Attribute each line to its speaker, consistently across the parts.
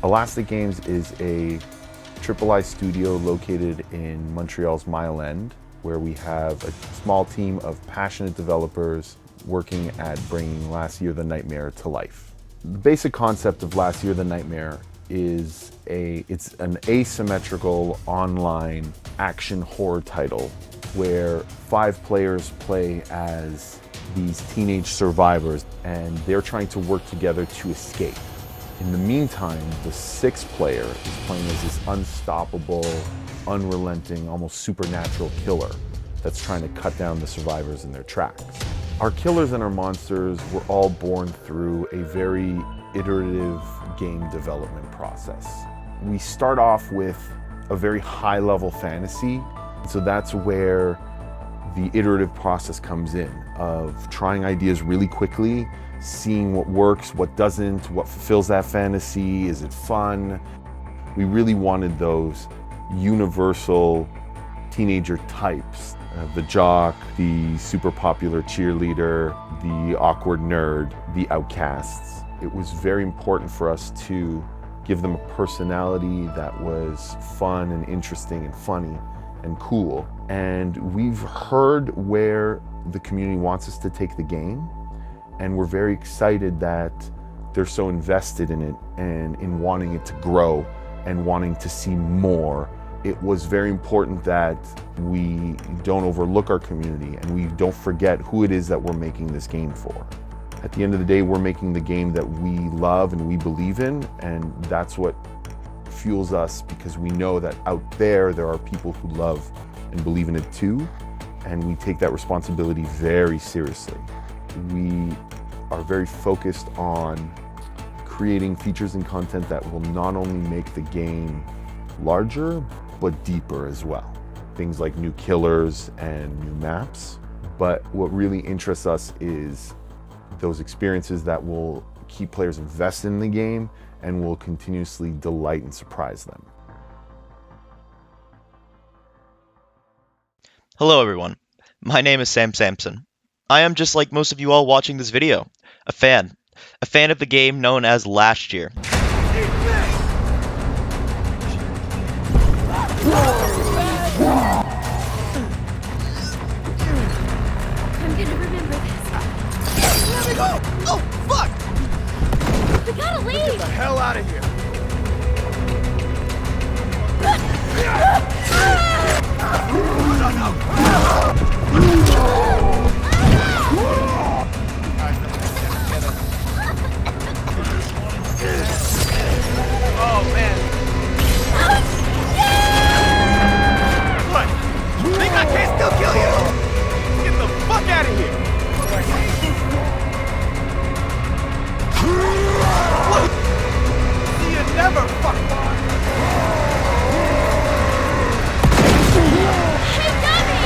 Speaker 1: Elastic Games is a III studio located in Montreal's Mile End, where we have a small team of passionate developers working at bringing Last Year the Nightmare to life. The basic concept of Last Year the Nightmare is it's an asymmetrical online action horror title where 5 players play as these teenage survivors and they're trying to work together to escape. In the meantime, the 6th player is playing as this unstoppable, unrelenting, almost supernatural killer that's trying to cut down the survivors in their tracks. Our killers and our monsters were all born through a very iterative game development process. We start off with a very high-level fantasy, so that's where the iterative process comes in, of trying ideas really quickly, seeing what works, what doesn't, what fulfills that fantasy, is it fun? We really wanted those universal teenager types, the jock, the super popular cheerleader, the awkward nerd, the outcasts. It was very important for us to give them a personality that was fun and interesting and funny and cool. And we've heard where the community wants us to take the game, and we're very excited that they're so invested in it and in wanting it to grow and wanting to see more. It was very important that we don't overlook our community and we don't forget who it is that we're making this game for. At the end of the day, we're making the game that we love and we believe in, and that's what fuels us, because we know that out there are people who love and believe in it too, and we take that responsibility very seriously. We are very focused on creating features and content that will not only make the game larger, but deeper as well. Things like new killers and new maps. But what really interests us is those experiences that will keep players invested in the game and will continuously delight and surprise them.
Speaker 2: Hello everyone, my name is Sam Sampson. I am, just like most of you all watching this video, a fan of the game known as Last Year.
Speaker 3: I'm gonna remember this. Where we go? Oh, fuck! We gotta leave!
Speaker 4: Get the hell out of here! Oh, man. What? Think I can't still kill you? Get the fuck out of here! What? See you never, fuck!
Speaker 3: Hey, dummy!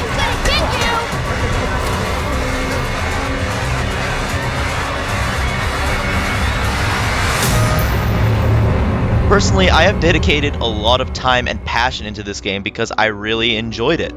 Speaker 3: I'm gonna get you!
Speaker 2: Personally, I have dedicated a lot of time and passion into this game because I really enjoyed it.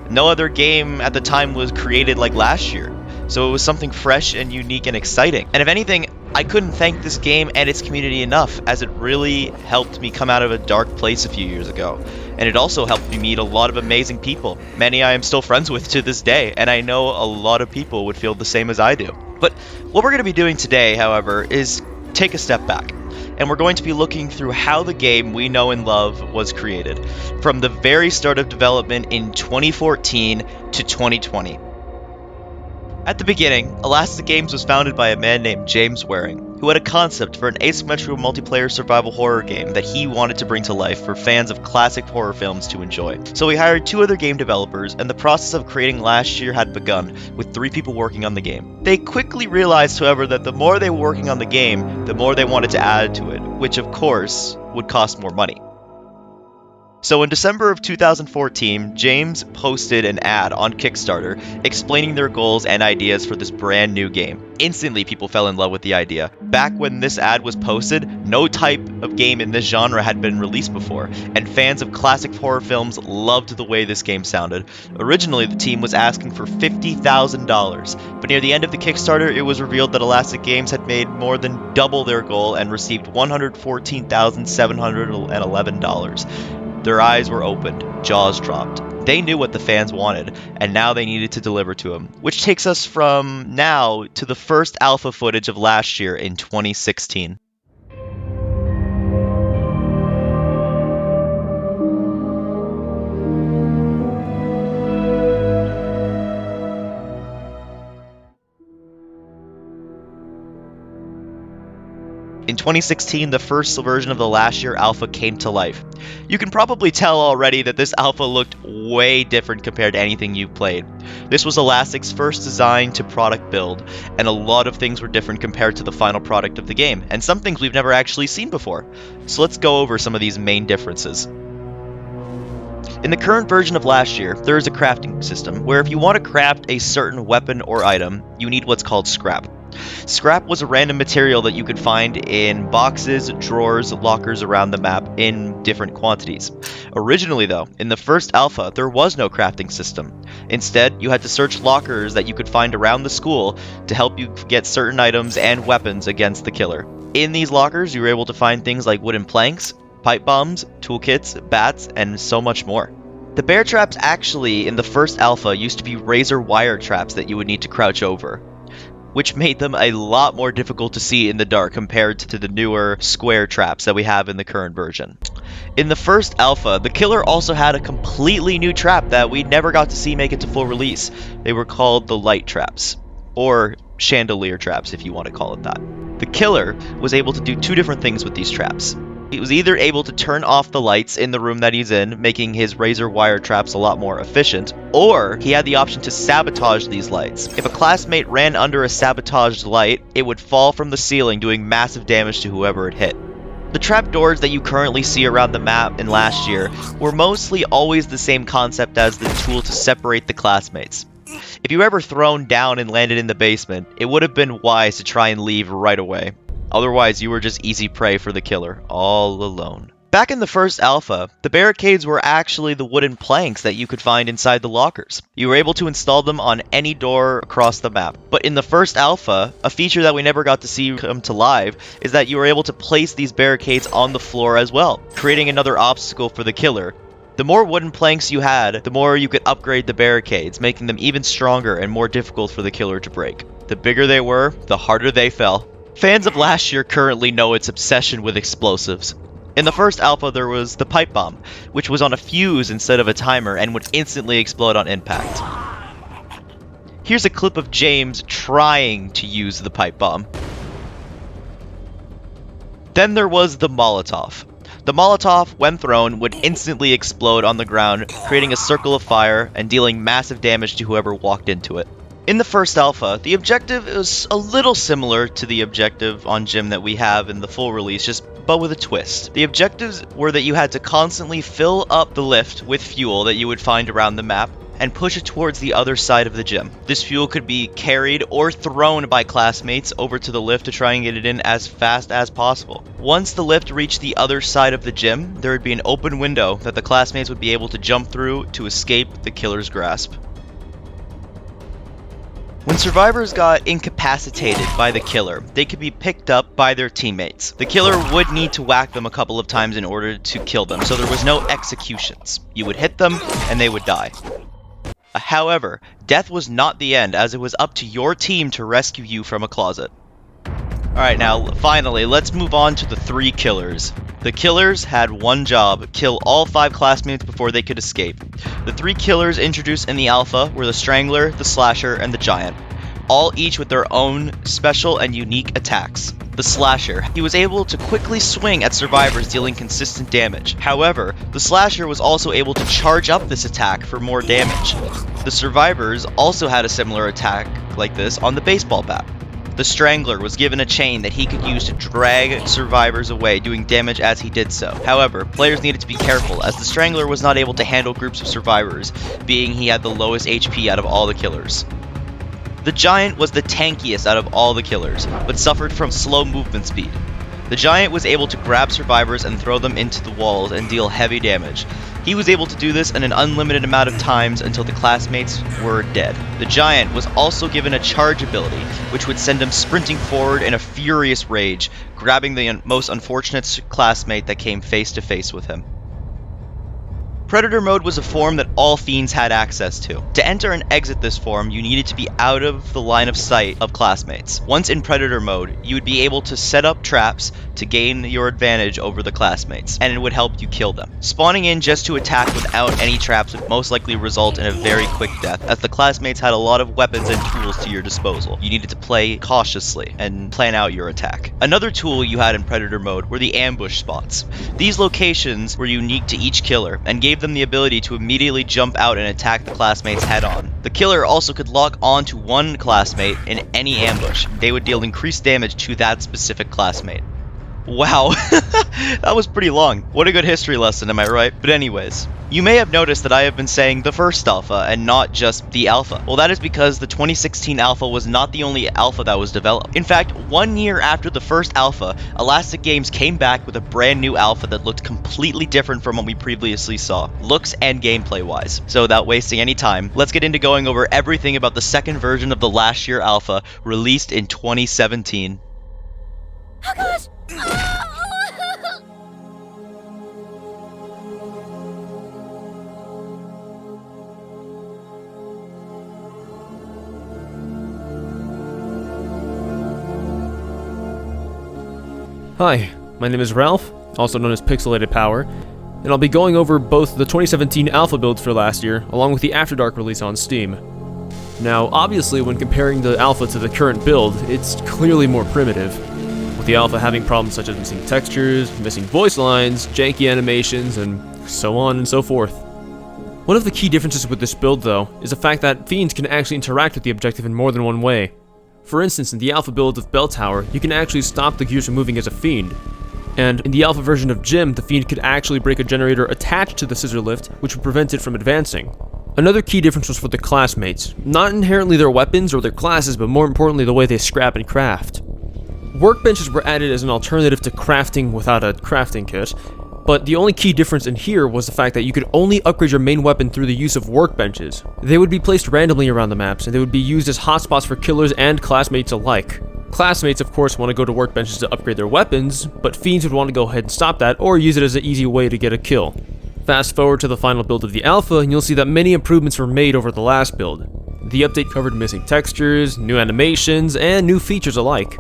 Speaker 2: No other game at the time was created like Last Year, so it was something fresh and unique and exciting. And if anything, I couldn't thank this game and its community enough, as it really helped me come out of a dark place a few years ago. And it also helped me meet a lot of amazing people, many I am still friends with to this day, and I know a lot of people would feel the same as I do. But what we're going to be doing today, however, is take a step back. And we're going to be looking through how the game we know and love was created, from the very start of development in 2014 to 2020. At the beginning, Elastic Games was founded by a man named James Waring, who had a concept for an asymmetrical multiplayer survival horror game that he wanted to bring to life for fans of classic horror films to enjoy. So he hired 2 other game developers, and the process of creating Last Year had begun, with 3 people working on the game. They quickly realized, however, that the more they were working on the game, the more they wanted to add to it, which of course would cost more money. So in December of 2014, James posted an ad on KickStarter explaining their goals and ideas for this brand new game. Instantly, people fell in love with the idea. Back when this ad was posted, No type of game in this genre had been released before, and fans of classic horror films loved the way this game sounded. Originally, the team was asking for $50,000, but near the end of the Kickstarter, it was revealed that Elastic Games had made more than double their goal and received $114,711. Their eyes were opened, jaws dropped. They knew what the fans wanted, and now they needed to deliver to them, which takes us from now to the first alpha footage of last year in 2016. In 2016, the first version of the last year alpha came to life. You can probably tell already that this alpha looked way different compared to anything you've played. This was Elastic's first design to product build, and a lot of things were different compared to the final product of the game, and some things we've never actually seen before. So let's go over some of these main differences. In the current version of last year, there is a crafting system, where if you want to craft a certain weapon or item, you need what's called scrap. Scrap was a random material that you could find in boxes, drawers, lockers around the map in different quantities. Originally though, in the first alpha, there was no crafting system. Instead, you had to search lockers that you could find around the school to help you get certain items and weapons against the killer. In these lockers, you were able to find things like wooden planks, pipe bombs, toolkits, bats, and so much more. The bear traps actually, in the first alpha, used to be razor wire traps that you would need to crouch over, which made them a lot more difficult to see in the dark compared to the newer square traps that we have in the current version. In the first alpha, the killer also had a completely new trap that we never got to see make it to full release. They were called the light traps, or chandelier traps if you want to call it that. The killer was able to do two different things with these traps. He was either able to turn off the lights in the room that he's in, making his razor wire traps a lot more efficient, or he had the option to sabotage these lights. If a classmate ran under a sabotaged light, it would fall from the ceiling, doing massive damage to whoever it hit. The trapdoors that you currently see around the map in last year were mostly always the same concept as the tool to separate the classmates. If you were ever thrown down and landed in the basement, it would have been wise to try and leave right away. Otherwise, you were just easy prey for the killer, all alone. Back in the first alpha, the barricades were actually the wooden planks that you could find inside the lockers. You were able to install them on any door across the map. But in the first alpha, a feature that we never got to see come to life is that you were able to place these barricades on the floor as well, creating another obstacle for the killer. The more wooden planks you had, the more you could upgrade the barricades, making them even stronger and more difficult for the killer to break. The bigger they were, the harder they fell. Fans of last year currently know its obsession with explosives. In the first alpha, there was the pipe bomb, which was on a fuse instead of a timer and would instantly explode on impact. Here's a clip of James trying to use the pipe bomb. Then there was the Molotov. The Molotov, when thrown, would instantly explode on the ground, creating a circle of fire and dealing massive damage to whoever walked into it. In the first alpha, the objective is a little similar to the objective on Gym that we have in the full release, but with a twist. The objectives were that you had to constantly fill up the lift with fuel that you would find around the map and push it towards the other side of the gym. This fuel could be carried or thrown by classmates over to the lift to try and get it in as fast as possible. Once the lift reached the other side of the gym, there would be an open window that the classmates would be able to jump through to escape the killer's grasp. When survivors got incapacitated by the killer, they could be picked up by their teammates. The killer would need to whack them a couple of times in order to kill them, so there was no executions. You would hit them, and they would die. However, death was not the end, as it was up to your team to rescue you from a closet. Alright, now, finally, let's move on to the three killers. The killers had one job: kill all 5 classmates before they could escape. The 3 killers introduced in the alpha were the Strangler, the Slasher, and the Giant, all each with their own special and unique attacks. The Slasher, he was able to quickly swing at survivors, dealing consistent damage. However, the Slasher was also able to charge up this attack for more damage. The survivors also had a similar attack like this on the baseball bat. The Strangler was given a chain that he could use to drag survivors away, doing damage as he did so. However, players needed to be careful, as the Strangler was not able to handle groups of survivors, being he had the lowest HP out of all the killers. The Giant was the tankiest out of all the killers, but suffered from slow movement speed. The giant was able to grab survivors and throw them into the walls and deal heavy damage. He was able to do this in an unlimited amount of times until the classmates were dead. The giant was also given a charge ability, which would send him sprinting forward in a furious rage, grabbing the most unfortunate classmate that came face to face with him. Predator mode was a form that all fiends had access to. To enter and exit this form, you needed to be out of the line of sight of classmates. Once in Predator mode, you would be able to set up traps to gain your advantage over the classmates, and it would help you kill them. Spawning in just to attack without any traps would most likely result in a very quick death, as the classmates had a lot of weapons and tools to your disposal. You needed to play cautiously and plan out your attack. Another tool you had in Predator mode were the ambush spots. These locations were unique to each killer, and gave them the ability to immediately jump out and attack the classmates head-on. The killer also could lock on to one classmate in any ambush. They would deal increased damage to that specific classmate. Wow, that was pretty long. What a good history lesson, am I right? But anyways, you may have noticed that I have been saying the first alpha and not just the alpha. Well, that is because the 2016 alpha was not the only alpha that was developed. In fact, 1 year after the first alpha, Elastic Games came back with a brand new alpha that looked completely different from what we previously saw, looks and gameplay wise. So without wasting any time, let's get into going over everything about the second version of the last year alpha, released in 2017.
Speaker 3: Oh gosh!
Speaker 5: Hi, my name is Ralph, also known as Pixelated Power, and I'll be going over both the 2017 alpha builds for last year, along with the AfterDark release on Steam. Now, obviously, when comparing the alpha to the current build, it's clearly more primitive, with the alpha having problems such as missing textures, missing voice lines, janky animations, and so on and so forth. One of the key differences with this build, though, is the fact that fiends can actually interact with the objective in more than one way. For instance, in the alpha build of Bell Tower, you can actually stop the gears from moving as a fiend. And in the alpha version of Jim, the fiend could actually break a generator attached to the scissor lift, which would prevent it from advancing. Another key difference was for the classmates. Not inherently their weapons or their classes, but more importantly the way they scrap and craft. Workbenches were added as an alternative to crafting without a crafting kit, but the only key difference in here was the fact that you could only upgrade your main weapon through the use of workbenches. They would be placed randomly around the maps, and they would be used as hotspots for killers and classmates alike. Classmates, of course, want to go to workbenches to upgrade their weapons, but fiends would want to go ahead and stop that, or use it as an easy way to get a kill. Fast forward to the final build of the alpha, and you'll see that many improvements were made over the last build. The update covered missing textures, new animations, and new features alike.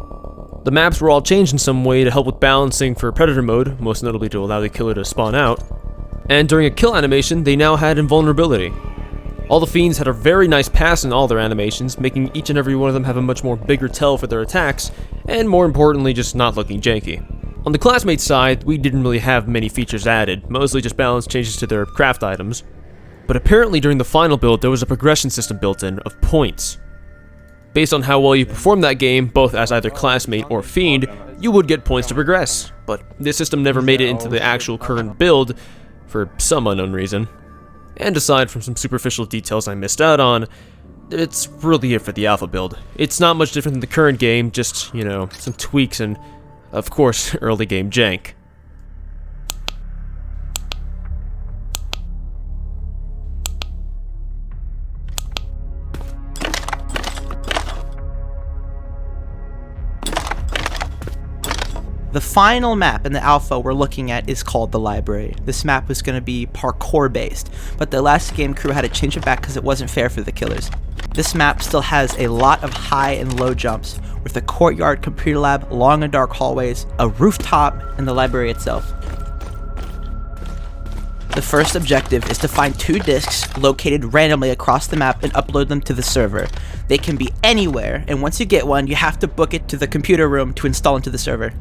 Speaker 5: The maps were all changed in some way to help with balancing for Predator mode, most notably to allow the killer to spawn out. And during a kill animation, they now had invulnerability. All the fiends had a very nice pass in all their animations, making each and every one of them have a much more bigger tail for their attacks, and more importantly, just not looking janky. On the classmate side, we didn't really have many features added, mostly just balance changes to their craft items. But apparently during the final build, there was a progression system built in of points. Based on how well you perform that game, both as either classmate or fiend, you would get points to progress, but this system never made it into the actual current build, for some unknown reason. And aside from some superficial details I missed out on, it's really it for the alpha build. It's not much different than the current game, just, you know, some tweaks and, of course, early game jank.
Speaker 6: The final map in the alpha we're looking at is called the Library. This map was going to be parkour based, but the Elastic Game crew had to change it back because it wasn't fair for the killers. This map still has a lot of high and low jumps, with a courtyard, computer lab, long and dark hallways, a rooftop, and the library itself. The first objective is to find 2 discs located randomly across the map and upload them to the server. They can be anywhere, and once you get one, you have to book it to the computer room to install into the server.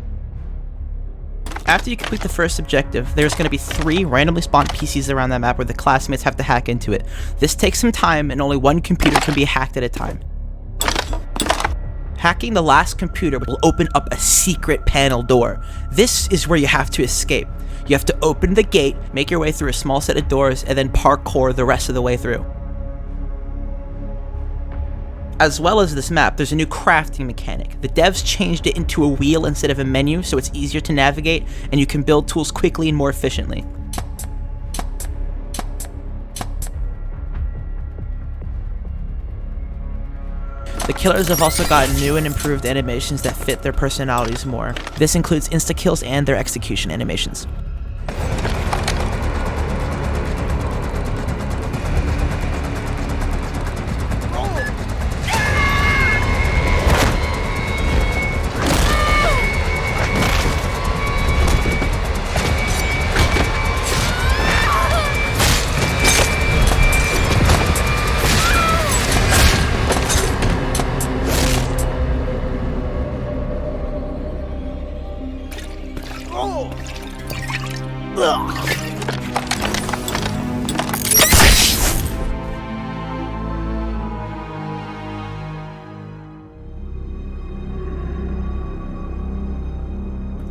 Speaker 6: After you complete the first objective, there's going to be 3 randomly spawned PCs around that map where the classmates have to hack into it. This takes some time, and only one computer can be hacked at a time. Hacking the last computer will open up a secret panel door. This is where you have to escape. You have to open the gate, make your way through a small set of doors, and then parkour the rest of the way through. As well as this map, there's a new crafting mechanic. The devs changed it into a wheel instead of a menu, so it's easier to navigate, and you can build tools quickly and more efficiently. The killers have also gotten new and improved animations that fit their personalities more. This includes insta-kills and their execution animations.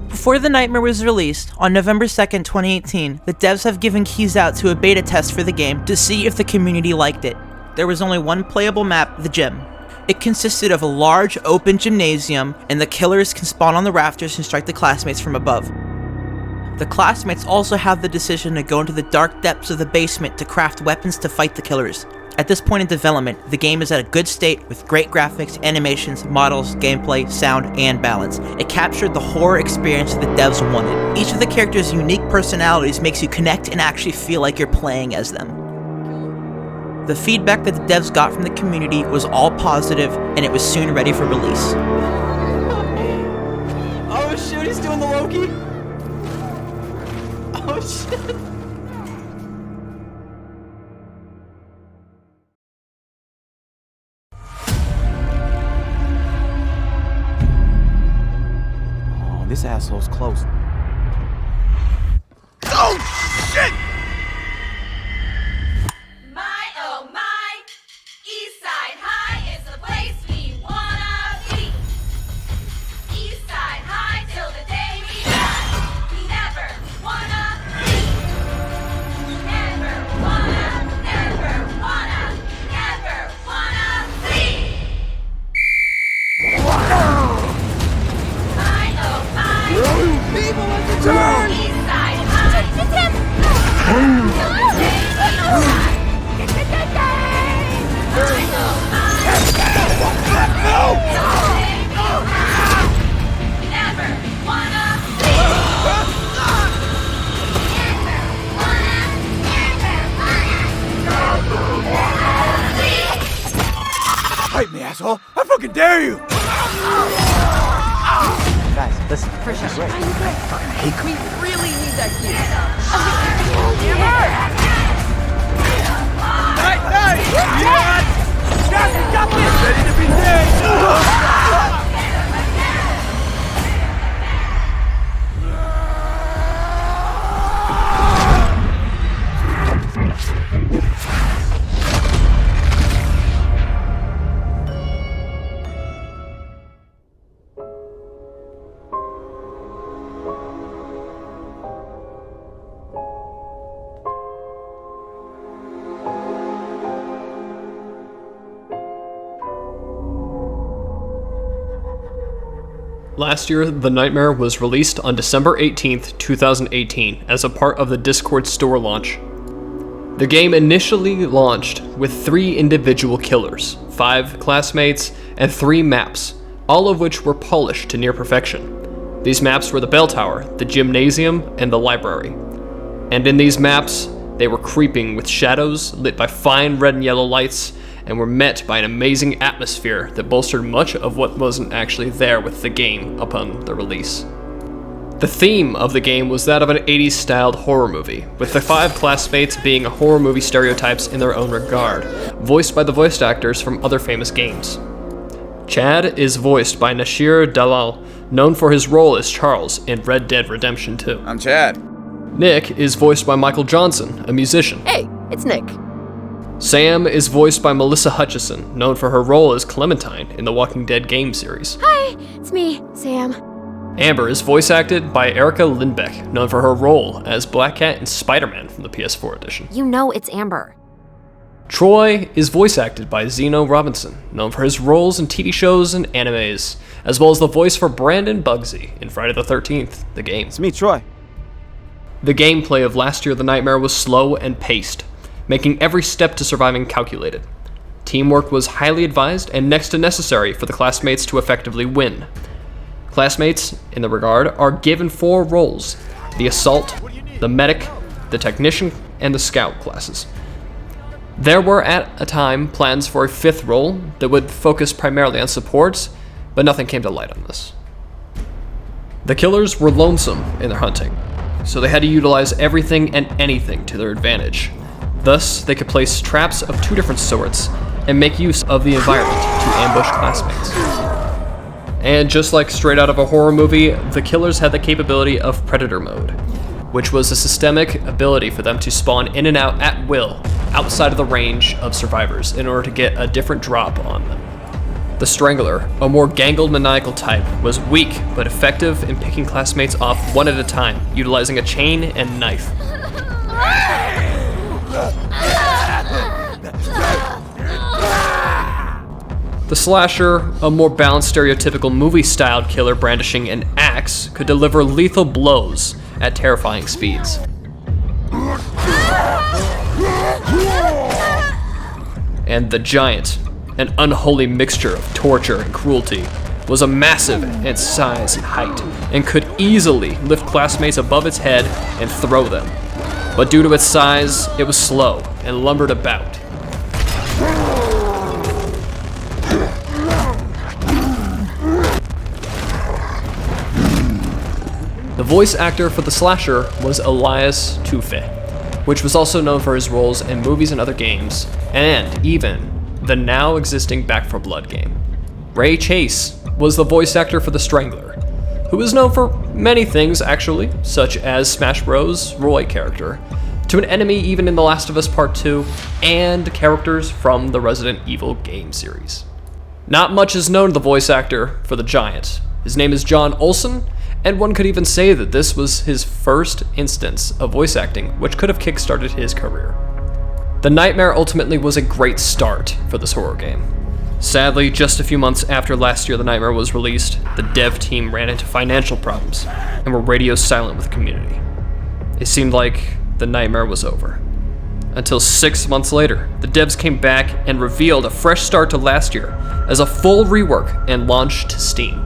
Speaker 6: Before the Nightmare was released, on November 2nd, 2018, the devs have given keys out to a beta test for the game to see if the community liked it. There was only one playable map, the gym. It consisted of a large, open gymnasium, and the killers can spawn on the rafters and strike the classmates from above. The classmates also have the decision to go into the dark depths of the basement to craft weapons to fight the killers. At this point in development, the game is at a good state with great graphics, animations, models, gameplay, sound, and balance. It captured the horror experience the devs wanted. Each of the characters' unique personalities makes you connect and actually feel like you're playing as them. The feedback that the devs got from the community was all positive, and it was soon ready for release. Oh shoot, he's doing the Loki! Oh shit!
Speaker 7: This asshole's close.
Speaker 4: Oh, shit!
Speaker 3: My oh my, East Side High is the place we wanna be. East Side High till the day we die. We never wanna leave. Never wanna, never wanna, never wanna leave. My oh my,
Speaker 4: People at the turn!
Speaker 3: East Side High. It's him.
Speaker 4: Fight me, asshole! I fucking dare you!
Speaker 7: Guys, listen. She's right.
Speaker 3: We really need that key.
Speaker 4: Night! Guys, we got this! Ready to be dead!
Speaker 5: Last year, The Nightmare was released on December 18th, 2018, as a part of the Discord store launch. The game initially launched with 3 individual killers, 5 classmates, and 3 maps, all of which were polished to near perfection. These maps were the bell tower, the gymnasium, and the library. And in these maps, they were creeping with shadows lit by fine red and yellow lights, and were met by an amazing atmosphere that bolstered much of what wasn't actually there with the game upon the release. The theme of the game was that of an 80s styled horror movie, with the 5 classmates being horror movie stereotypes in their own regard, voiced by the voice actors from other famous games. Chad is voiced by Nasir Dalal, known for his role as Charles in Red Dead Redemption 2.
Speaker 4: I'm Chad.
Speaker 5: Nick is voiced by Michael Johnson, a musician.
Speaker 8: Hey, it's Nick.
Speaker 5: Sam is voiced by Melissa Hutchison, known for her role as Clementine in the Walking Dead game series.
Speaker 8: Hi, it's me, Sam.
Speaker 5: Amber is voice acted by Erica Lindbeck, known for her role as Black Cat in Spider-Man from the PS4 edition.
Speaker 8: You know it's Amber.
Speaker 5: Troy is voice acted by Zeno Robinson, known for his roles in TV shows and animes, as well as the voice for Brandon Bugsy in Friday the 13th, the game.
Speaker 7: It's me, Troy.
Speaker 5: The gameplay of Last Year the Nightmare was slow and paced, making every step to surviving calculated. Teamwork was highly advised and next to necessary for the classmates to effectively win. Classmates, in the regard, are given 4 roles: the Assault, the Medic, the Technician, and the Scout classes. There were at a time plans for a 5th role that would focus primarily on support, but nothing came to light on this. The killers were lonesome in their hunting, so they had to utilize everything and anything to their advantage. Thus, they could place traps of 2 different sorts and make use of the environment to ambush classmates. And just like straight out of a horror movie, the killers had the capability of Predator Mode, which was a systemic ability for them to spawn in and out at will, outside of the range of survivors, in order to get a different drop on them. The Strangler, a more gangled maniacal type, was weak but effective in picking classmates off one at a time, utilizing a chain and knife. The Slasher, a more balanced stereotypical movie-styled killer brandishing an axe, could deliver lethal blows at terrifying speeds. And the Giant, an unholy mixture of torture and cruelty, was a massive in size and height, and could easily lift classmates above its head and throw them. But due to its size, it was slow and lumbered about. The voice actor for the Slasher was Elias Tufe, which was also known for his roles in movies and other games, and even the now existing Back 4 Blood game. Ray Chase was the voice actor for the Strangler, who is known for many things actually, such as Smash Bros. Roy character, to an enemy even in The Last of Us Part 2, and characters from the Resident Evil game series. Not much is known of the voice actor for the Giant. His name is John Olson, and one could even say that this was his first instance of voice acting, which could have kickstarted his career. The Nightmare ultimately was a great start for this horror game. Sadly, just a few months after Last Year the Nightmare was released, the dev team ran into financial problems and were radio silent with the community. It seemed like the Nightmare was over. Until 6 months later, the devs came back and revealed a fresh start to Last Year as a full rework and launched to Steam.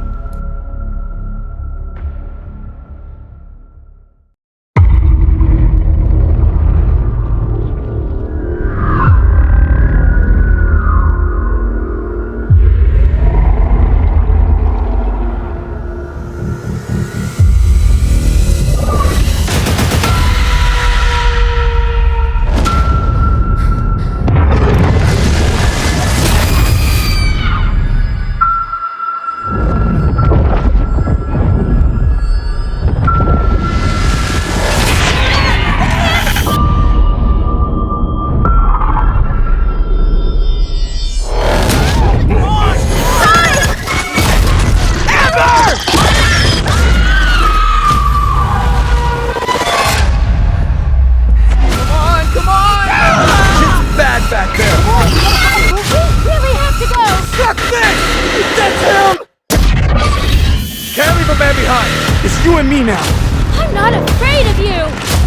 Speaker 8: I'm not afraid of you!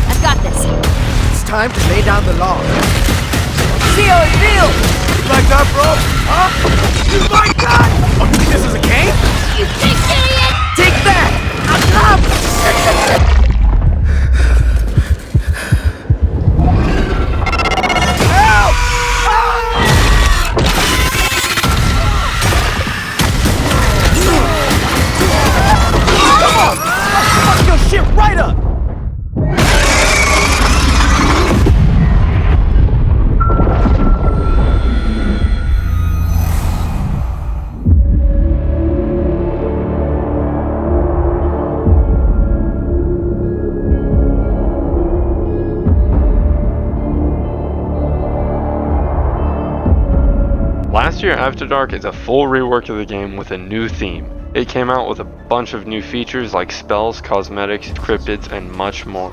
Speaker 8: I've got this.
Speaker 9: It's time to lay down the law. See how it feels!
Speaker 4: You like that, bro? Huh? You like that? Oh, you think this is a game?
Speaker 8: You big idiot!
Speaker 9: Take that!
Speaker 4: Help! Come on! Fuck your shit right up!
Speaker 10: Last Year After Dark is a full rework of the game with a new theme. It came out with a bunch of new features like spells, cosmetics, cryptids, and much more.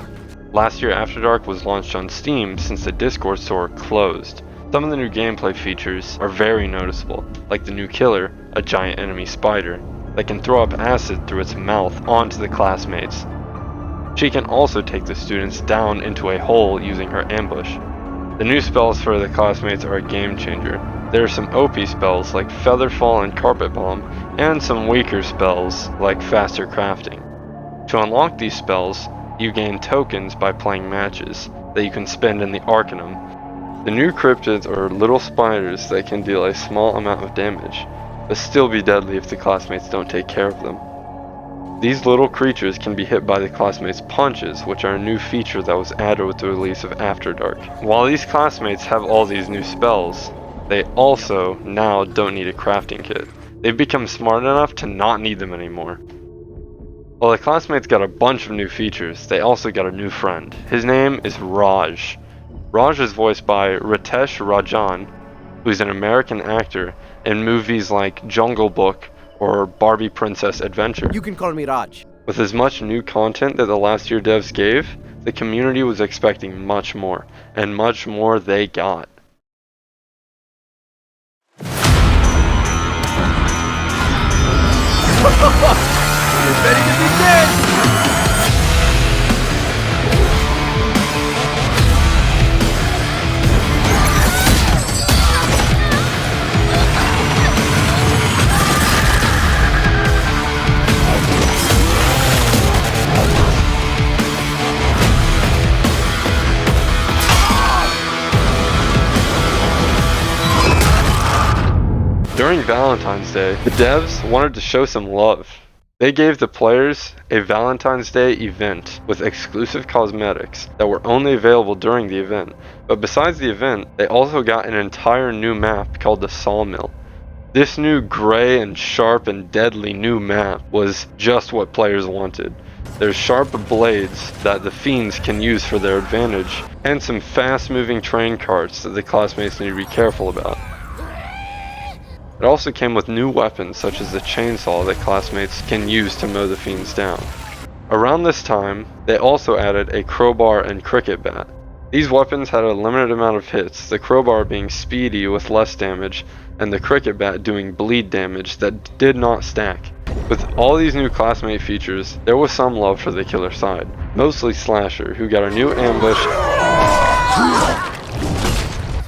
Speaker 10: Last Year After Dark was launched on Steam since the Discord store closed. Some of the new gameplay features are very noticeable, like the new killer, a giant enemy spider, that can throw up acid through its mouth onto the classmates. She can also take the students down into a hole using her ambush. The new spells for the classmates are a game changer. There are some OP spells like Featherfall and Carpet Bomb, and some weaker spells like Faster Crafting. To unlock these spells, you gain tokens by playing matches that you can spend in the Arcanum. The new cryptids are little spiders that can deal a small amount of damage, but still be deadly if the classmates don't take care of them. These little creatures can be hit by the classmates' punches, which are a new feature that was added with the release of AfterDark. While these classmates have all these new spells, they also now don't need a crafting kit. They've become smart enough to not need them anymore. While the classmates got a bunch of new features, they also got a new friend. His name is Raj. Raj is voiced by Ritesh Rajan, who's an American actor in movies like Jungle Book or Barbie Princess Adventure.
Speaker 9: You can call me Raj.
Speaker 10: With as much new content that the last year devs gave, the community was expecting much more, and much more they got.
Speaker 9: You're ready to begin!
Speaker 10: During Valentine's Day, the devs wanted to show some love. They gave the players a Valentine's Day event with exclusive cosmetics that were only available during the event. But besides the event, they also got an entire new map called the Sawmill. This new gray and sharp and deadly new map was just what players wanted. There's sharp blades that the fiends can use for their advantage, and some fast-moving train carts that the classmates need to be careful about. It also came with new weapons such as the chainsaw that classmates can use to mow the fiends down. Around this time, they also added a crowbar and cricket bat. These weapons had a limited amount of hits, the crowbar being speedy with less damage, and the cricket bat doing bleed damage that did not stack. With all these new classmate features, there was some love for the killer side, mostly Slasher, who got a new ambush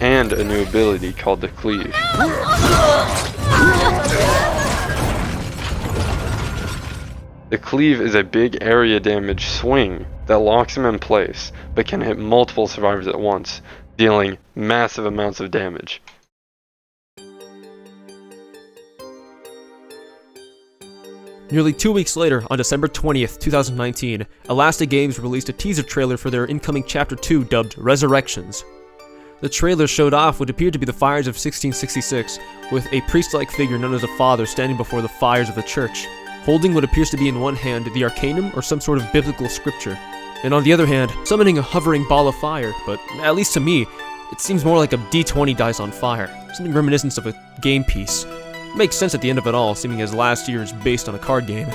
Speaker 10: and a new ability called the Cleave. The Cleave is a big area damage swing that locks him in place, but can hit multiple survivors at once, dealing massive amounts of damage.
Speaker 5: Nearly 2 weeks later, on December 20th, 2019, Elastic Games released a teaser trailer for their incoming Chapter 2 dubbed Resurrections. The trailer showed off what appeared to be the fires of 1666, with a priest-like figure known as a father standing before the fires of the church, holding what appears to be in one hand the Arcanum or some sort of biblical scripture, and on the other hand, summoning a hovering ball of fire, but at least to me, it seems more like a D20 dice on fire, something reminiscent of a game piece. Makes sense at the end of it all, seeming as last year is based on a card game.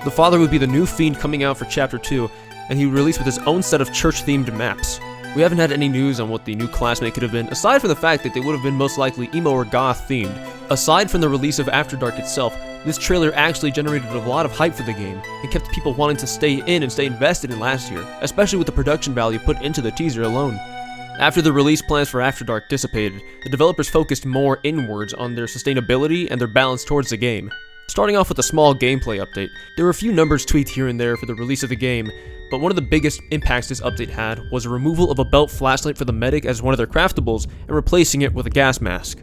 Speaker 5: The father would be the new fiend coming out for Chapter 2, and he would release with his own set of church-themed maps. We haven't had any news on what the new classmate could have been, aside from the fact that they would have been most likely emo or goth themed. Aside from the release of AfterDark itself, this trailer actually generated a lot of hype for the game, and kept people wanting to stay in and stay invested in last year, especially with the production value put into the teaser alone. After the release plans for AfterDark dissipated, the developers focused more inwards on their sustainability and their balance towards the game. Starting off with a small gameplay update, there were a few numbers tweaked here and there for the release of the game, but one of the biggest impacts this update had was a removal of a belt flashlight for the medic as one of their craftables and replacing it with a gas mask.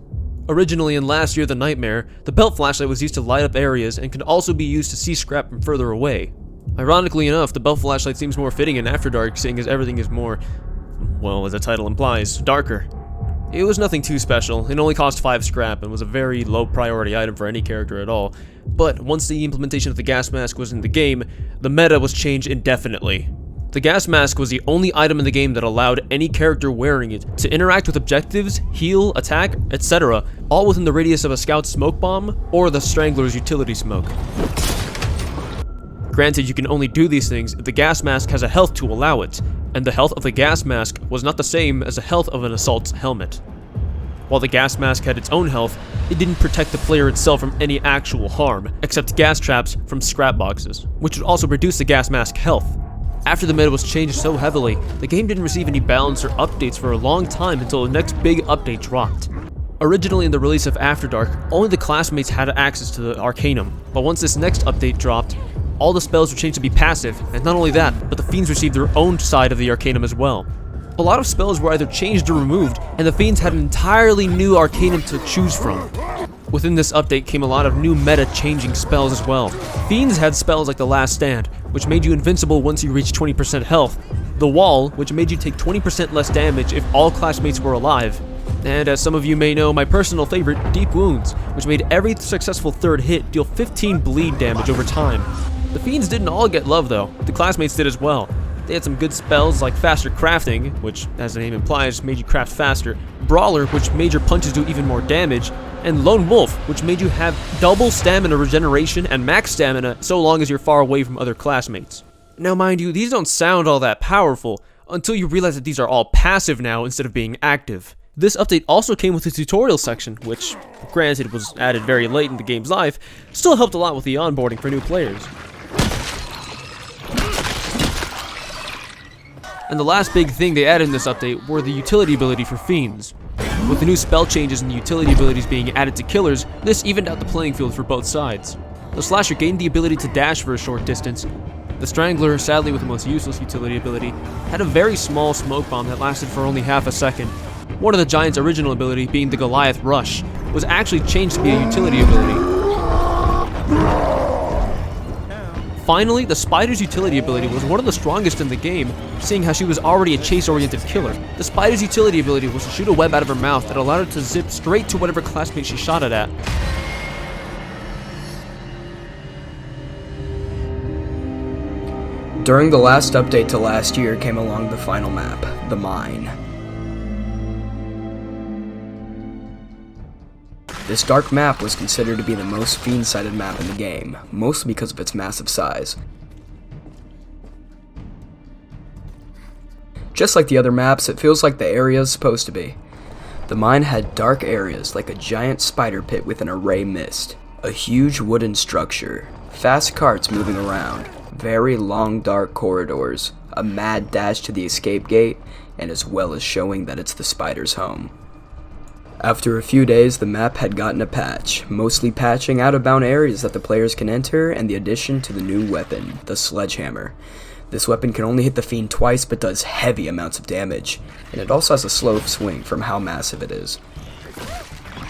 Speaker 5: Originally in last year The Nightmare, the belt flashlight was used to light up areas and could also be used to see scrap from further away. Ironically enough, the belt flashlight seems more fitting in AfterDark, seeing as everything is more, well, as the title implies, darker. It was nothing too special, it only cost 5 scrap and was a very low priority item for any character at all, but once the implementation of the gas mask was in the game, the meta was changed indefinitely. The gas mask was the only item in the game that allowed any character wearing it to interact with objectives, heal, attack, etc., all within the radius of a scout's smoke bomb or the strangler's utility smoke. Granted, you can only do these things if the gas mask has a health to allow it, and the health of the gas mask was not the same as the health of an assault's helmet. While the gas mask had its own health, it didn't protect the player itself from any actual harm, except gas traps from scrap boxes, which would also reduce the gas mask health. After the meta was changed so heavily, the game didn't receive any balance or updates for a long time until the next big update dropped. Originally in the release of AfterDark, only the classmates had access to the Arcanum, but once this next update dropped, all the spells were changed to be passive, and not only that, but the Fiends received their own side of the Arcanum as well. A lot of spells were either changed or removed, and the Fiends had an entirely new Arcanum to choose from. Within this update came a lot of new meta-changing spells as well. Fiends had spells like the Last Stand, which made you invincible once you reached 20% health, the Wall, which made you take 20% less damage if all classmates were alive, and as some of you may know, my personal favorite, Deep Wounds, which made every successful third hit deal 15 bleed damage over time. The Fiends didn't all get love though, the classmates did as well. They had some good spells like Faster Crafting, which, as the name implies, made you craft faster, Brawler, which made your punches do even more damage, and Lone Wolf, which made you have double stamina regeneration and max stamina so long as you're far away from other classmates. Now mind you, these don't sound all that powerful, until you realize that these are all passive now instead of being active. This update also came with a tutorial section, which, granted was added very late in the game's life, still helped a lot with the onboarding for new players. And the last big thing they added in this update were the utility ability for Fiends. With the new spell changes and the utility abilities being added to killers, this evened out the playing field for both sides. The Slasher gained the ability to dash for a short distance. The Strangler, sadly with the most useless utility ability, had a very small smoke bomb that lasted for only half a second. One of the Giant's original ability, being the Goliath Rush, was actually changed to be a utility ability. Finally, the Spider's utility ability was one of the strongest in the game, seeing how she was already a chase-oriented killer. The Spider's utility ability was to shoot a web out of her mouth that allowed her to zip straight to whatever classmate she shot it at.
Speaker 11: During the last update to last year came along the final map, the Mine. This dark map was considered to be the most fiend-sided map in the game, mostly because of its massive size. Just like the other maps, it feels like the area is supposed to be. The Mine had dark areas like a giant spider pit with an array mist, a huge wooden structure, fast carts moving around, very long dark corridors, a mad dash to the escape gate, and as well as showing that it's the spider's home. After a few days, the map had gotten a patch, mostly patching out-of-bound areas that the players can enter and the addition to the new weapon, the Sledgehammer. This weapon can only hit the Fiend twice but does heavy amounts of damage, and it also has a slow swing from how massive it is.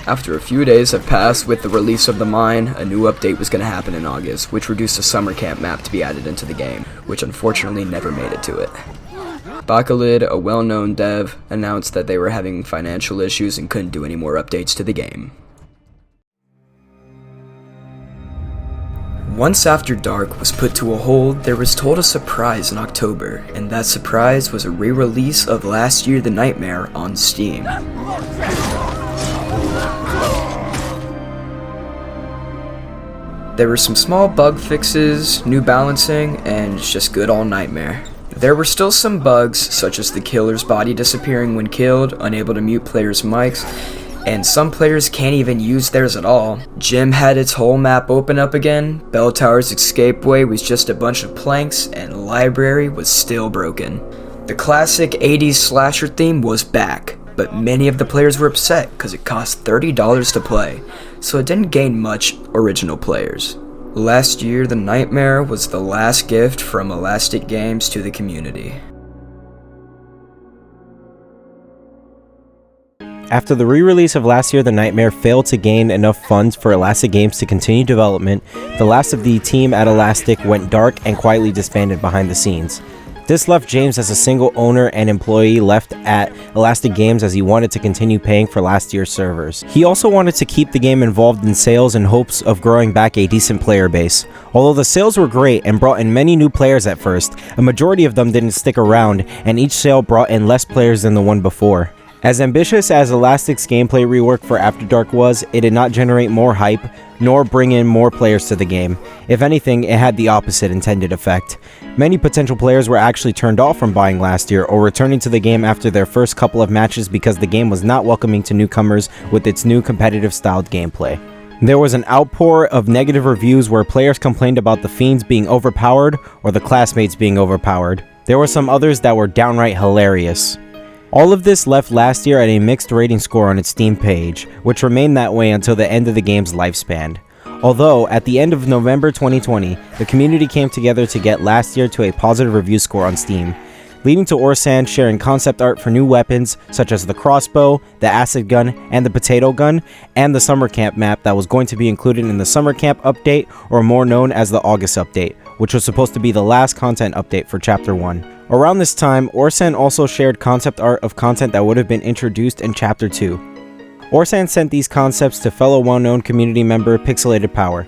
Speaker 11: After a few days have passed with the release of the Mine, a new update was going to happen in August, which reduced the summer camp map to be added into the game, which unfortunately never made it to it. Bakalid, a well-known dev, announced that they were having financial issues and couldn't do any more updates to the game. Once AfterDark was put to a hold, there was told a surprise in October, and that surprise was a re-release of last year The Nightmare on Steam. There were some small bug fixes, new balancing, and just good old Nightmare. There were still some bugs, such as the killer's body disappearing when killed, unable to mute players' mics, and some players can't even use theirs at all. Gym had its whole map open up again, Bell Tower's escape way was just a bunch of planks, and Library was still broken. The classic 80s slasher theme was back, but many of the players were upset because it cost $30 to play, so it didn't gain much original players. Last year, The Nightmare was the last gift from Elastic Games to the community.
Speaker 7: After the re-release of last year, The Nightmare failed to gain enough funds for Elastic Games to continue development. The last of the team at Elastic went dark and quietly disbanded behind the scenes. This left James as a single owner and employee left at Elastic Games as he wanted to continue paying for last year's servers. He also wanted to keep the game involved in sales in hopes of growing back a decent player base. Although the sales were great and brought in many new players at first, a majority of them didn't stick around and each sale brought in less players than the one before. As ambitious as Elastic's gameplay rework for AfterDark was, it did not generate more hype, nor bring in more players to the game. If anything, it had the opposite intended effect. Many potential players were actually turned off from buying last year or returning to the game after their first couple of matches because the game was not welcoming to newcomers with its new competitive styled gameplay. There was an outpour of negative reviews where players complained about the fiends being overpowered or the classmates being overpowered. There were some others that were downright hilarious. All of this left last year at a mixed rating score on its Steam page, which remained that way until the end of the game's lifespan. Although, at the end of November 2020, the community came together to get last year to a positive review score on Steam, leading to Orsan sharing concept art for new weapons such as the crossbow, the acid gun, and the potato gun, and the summer camp map that was going to be included in the summer camp update, or more known as the August update, which was supposed to be the last content update for Chapter 1. Around this time, Orsan also shared concept art of content that would have been introduced in Chapter 2. Orsan sent these concepts to fellow well-known community member Pixelated Power.